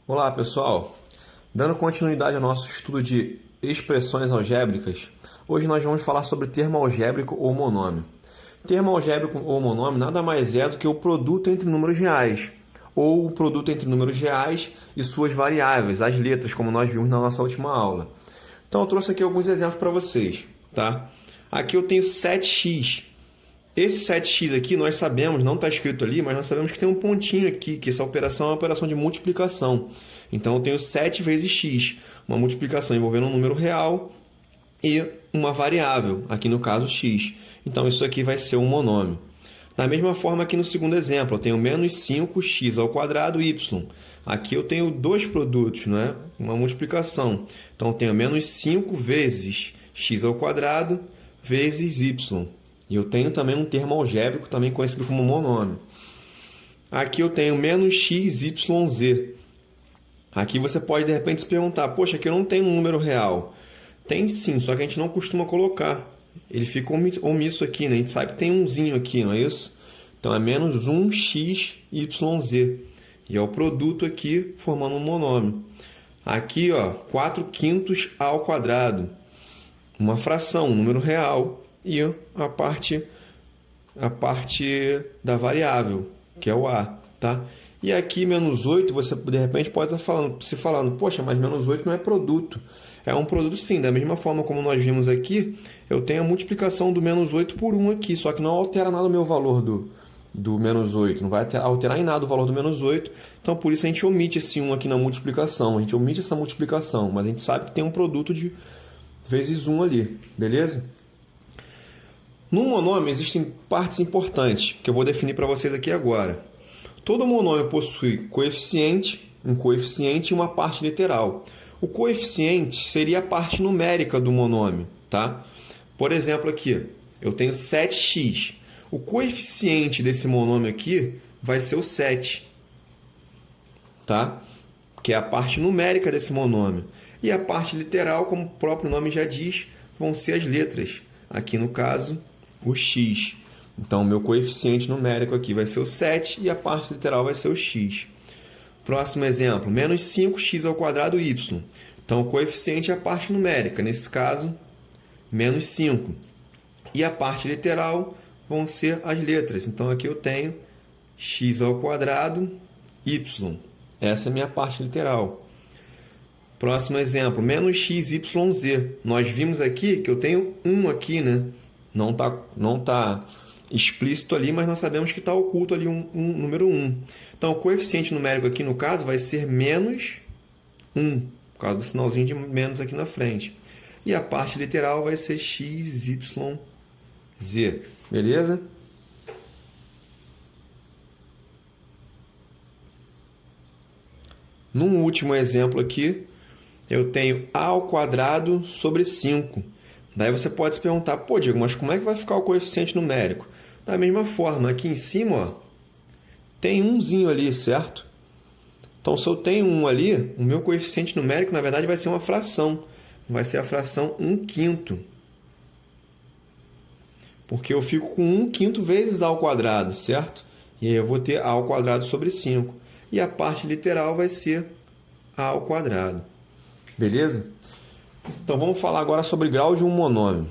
Olá pessoal, dando continuidade ao nosso estudo de expressões algébricas, hoje nós vamos falar sobre termo algébrico ou monômio. Termo algébrico ou monômio nada mais é do que o produto entre números reais, ou o produto entre números reais e suas variáveis, as letras, como nós vimos na nossa última aula. Então eu trouxe aqui alguns exemplos para vocês, tá? Aqui eu tenho 7x. Esse 7x aqui nós sabemos, não está escrito ali, mas nós sabemos que tem um pontinho aqui, que essa operação é uma operação de multiplicação. Então eu tenho 7 vezes x, uma multiplicação envolvendo um número real e uma variável, aqui no caso x. Então isso aqui vai ser um monômio. Da mesma forma aqui no segundo exemplo, eu tenho menos 5x ao quadrado y. Aqui eu tenho dois produtos, né? Uma multiplicação. Então eu tenho menos 5 vezes x ao quadrado vezes y. E eu tenho também um termo algébrico, também conhecido como monômio. Aqui eu tenho menos xyz. Aqui você pode, de repente, se perguntar, poxa, aqui eu não tenho um número real. Tem sim, só que a gente não costuma colocar. Ele fica omisso aqui, né? A gente sabe que tem umzinho aqui, não é isso? Então, é menos 1xyz. E é o produto aqui, formando um monômio. Aqui, ó, 4/5 ao quadrado. Uma fração, um número real. E a parte da variável, que é o a, tá? E aqui, menos 8, você de repente pode estar se falando, poxa, mas menos 8 não é produto. É um produto sim, da mesma forma como nós vimos aqui, eu tenho a multiplicação do menos 8 por 1 aqui, só que não altera nada o meu valor do menos 8, não vai alterar em nada o valor do menos 8, então por isso a gente omite esse 1 aqui na multiplicação, a gente omite essa multiplicação, mas a gente sabe que tem um produto de vezes 1 ali, beleza? No monômio existem partes importantes, que eu vou definir para vocês aqui agora. Todo monômio possui um coeficiente e uma parte literal. O coeficiente seria a parte numérica do monômio, tá? Por exemplo, aqui, eu tenho 7x. O coeficiente desse monômio aqui vai ser o 7, tá? Que é a parte numérica desse monômio. E a parte literal, como o próprio nome já diz, vão ser as letras. Aqui, no caso, o x. Então, o meu coeficiente numérico aqui vai ser o 7 e a parte literal vai ser o x. Próximo exemplo, menos 5x ao quadrado y. Então, o coeficiente é a parte numérica, nesse caso, menos 5. E a parte literal vão ser as letras. Então, aqui eu tenho x ao quadrado y. Essa é a minha parte literal. Próximo exemplo, menos xyz. Nós vimos aqui que eu tenho 1 aqui, né? Não tá explícito ali, mas nós sabemos que está oculto ali um número 1. Então, o coeficiente numérico aqui, no caso, vai ser menos 1, por causa do sinalzinho de menos aqui na frente. E a parte literal vai ser xyz. Beleza? Num último exemplo aqui, eu tenho a ao quadrado sobre 5. Daí você pode se perguntar, pô, Diego, mas como é que vai ficar o coeficiente numérico? Da mesma forma, aqui em cima, ó, tem umzinho ali, certo? Então, se eu tenho 1 ali, o meu coeficiente numérico, na verdade, vai ser uma fração. Vai ser a fração 1/5. Porque eu fico com 1/5 vezes a ao quadrado, certo? E aí eu vou ter a ao quadrado sobre 5. E a parte literal vai ser a ao quadrado. Beleza? Então, vamos falar agora sobre grau de um monômio.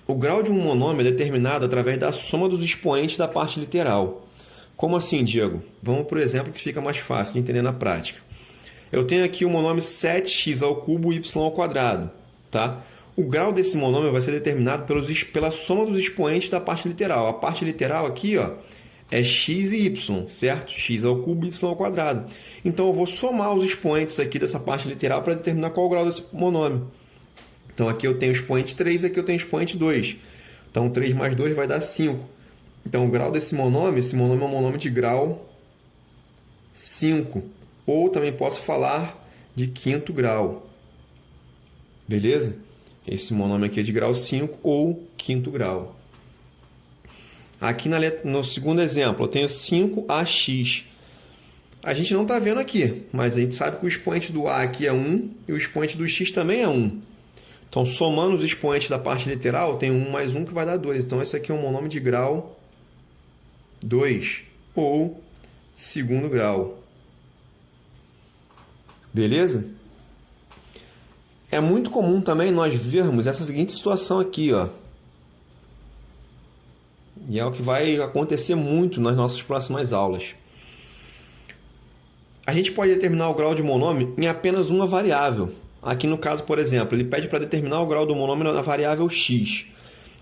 O grau de um monômio é determinado através da soma dos expoentes da parte literal. Como assim, Diego? Vamos para o exemplo que fica mais fácil de entender na prática. Eu tenho aqui o monômio 7x ao cubo y ao quadrado, tá? O grau desse monômio vai ser determinado pela soma dos expoentes da parte literal. A parte literal aqui, ó, é x e y, certo? X ao cubo, y ao quadrado. Então, eu vou somar os expoentes aqui dessa parte literal para determinar qual é o grau desse monômio. Então, aqui eu tenho o expoente 3 e aqui eu tenho o expoente 2. Então, 3 mais 2 vai dar 5. Então, o grau desse monômio, esse monômio é um monômio de grau 5. Ou também posso falar de quinto grau. Beleza? Esse monômio aqui é de grau 5 ou quinto grau. Aqui no segundo exemplo, eu tenho 5ax. A gente não está vendo aqui, mas a gente sabe que o expoente do a aqui é 1 e o expoente do x também é 1. Então, somando os expoentes da parte literal, tem 1 mais 1 que vai dar 2. Então, esse aqui é um monômio de grau 2 ou segundo grau. Beleza? É muito comum também nós vermos essa seguinte situação aqui, ó. E é o que vai acontecer muito nas nossas próximas aulas. A gente pode determinar o grau de monômio em apenas uma variável. Aqui no caso, por exemplo, ele pede para determinar o grau do monômio na variável x.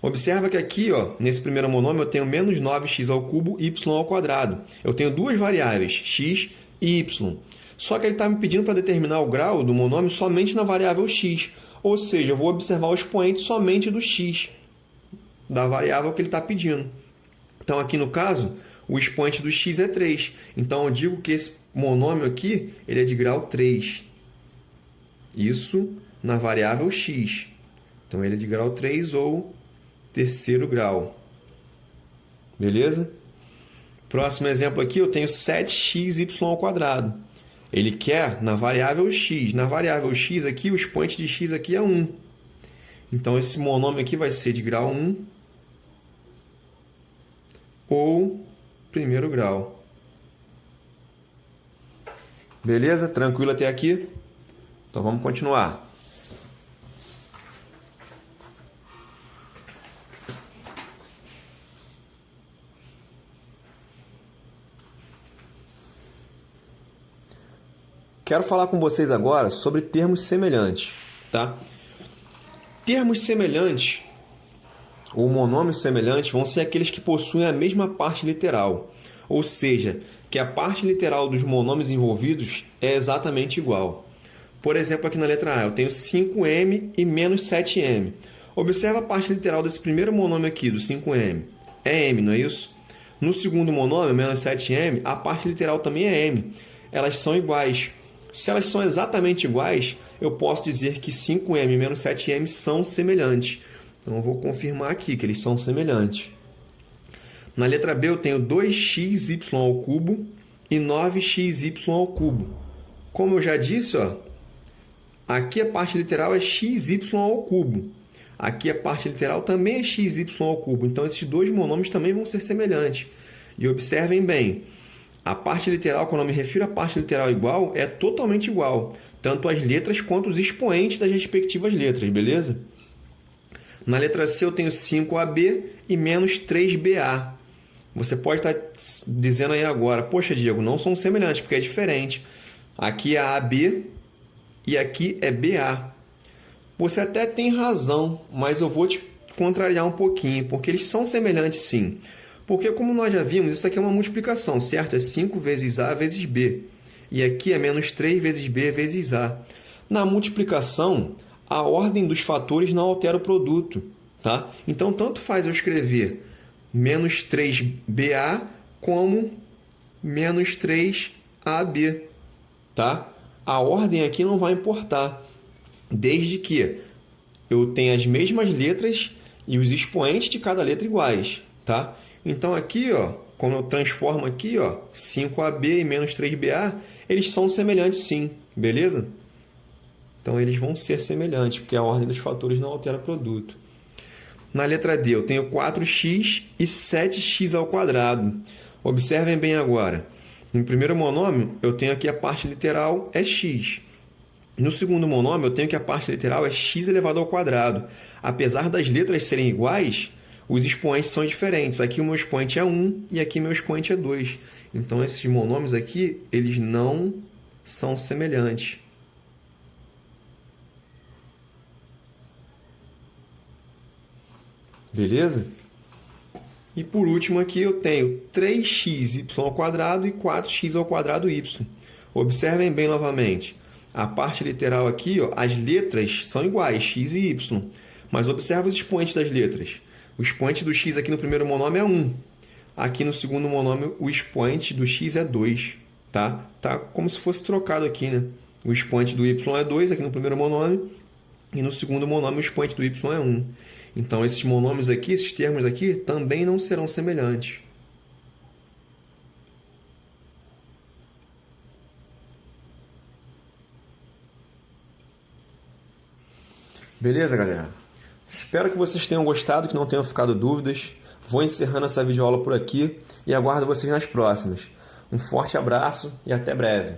Observa que aqui, ó, nesse primeiro monômio, eu tenho menos 9x ao cubo, y ao quadrado. Eu tenho duas variáveis, x e y. Só que ele está me pedindo para determinar o grau do monômio somente na variável x. Ou seja, eu vou observar o expoente somente do x, da variável que ele está pedindo. Então, aqui no caso, o expoente do x é 3. Então, eu digo que esse monômio aqui ele é de grau 3. Isso na variável x. Então, ele é de grau 3 ou terceiro grau. Beleza? Próximo exemplo aqui, eu tenho 7xy ao quadrado. Ele quer na variável x. Na variável x aqui, o expoente de x aqui é 1. Então, esse monômio aqui vai ser de grau 1 ou primeiro grau. Beleza? Tranquilo até aqui? Então, vamos continuar. Quero falar com vocês agora sobre termos semelhantes, tá? Termos semelhantes ou monômios semelhantes vão ser aqueles que possuem a mesma parte literal, ou seja, que a parte literal dos monômios envolvidos é exatamente igual. Por exemplo, aqui na letra A, eu tenho 5m e menos 7m. Observa a parte literal desse primeiro monômio aqui, do 5m. É m, não é isso? No segundo monômio, menos 7m, a parte literal também é m. Elas são iguais. Se elas são exatamente iguais, eu posso dizer que 5m menos 7m são semelhantes. Então, eu vou confirmar aqui que eles são semelhantes. Na letra B, eu tenho 2xy ao cubo e 9xy ao cubo. Como eu já disse, ó, aqui a parte literal é xy ao cubo. Aqui a parte literal também é xy ao cubo. Então, esses dois monômios também vão ser semelhantes. E observem bem, a parte literal, quando eu me refiro à parte literal igual, é totalmente igual. Tanto as letras quanto os expoentes das respectivas letras, beleza? Na letra C eu tenho 5AB e menos 3BA. Você pode estar dizendo aí agora, poxa, Diego, não são semelhantes, porque é diferente. Aqui é AB e aqui é BA. Você até tem razão, mas eu vou te contrariar um pouquinho, porque eles são semelhantes sim. Porque, como nós já vimos, isso aqui é uma multiplicação, certo? É 5 vezes A vezes B. E aqui é menos 3 vezes B vezes A. Na multiplicação, a ordem dos fatores não altera o produto, tá? Então, tanto faz eu escrever menos 3BA como menos 3AB, tá? A ordem aqui não vai importar, desde que eu tenha as mesmas letras e os expoentes de cada letra iguais, tá? Então, aqui, ó, como eu transformo aqui, ó, 5AB e menos 3BA, eles são semelhantes sim, beleza? Então, eles vão ser semelhantes, porque a ordem dos fatores não altera o produto. Na letra D, eu tenho 4x e 7x ao quadrado. Observem bem agora. No primeiro monômio, eu tenho aqui a parte literal é x. No segundo monômio, eu tenho que a parte literal é x elevado ao quadrado. Apesar das letras serem iguais, os expoentes são diferentes. Aqui o meu expoente é 1 e aqui o meu expoente é 2. Então, esses monômios aqui, eles não são semelhantes. Beleza? E por último aqui eu tenho 3xy ao quadrado e 4x ao quadrado y. Observem bem novamente. A parte literal aqui, ó, as letras são iguais, x e y. Mas observa os expoentes das letras. O expoente do x aqui no primeiro monômio é 1. Aqui no segundo monômio, o expoente do x é 2. Tá? Tá como se fosse trocado aqui, né? O expoente do y é 2 aqui no primeiro monômio. E no segundo monômio, o expoente do y é 1. Então, esses monômios aqui, esses termos aqui, também não serão semelhantes. Beleza, galera? Espero que vocês tenham gostado, que não tenham ficado dúvidas. Vou encerrando essa videoaula por aqui e aguardo vocês nas próximas. Um forte abraço e até breve.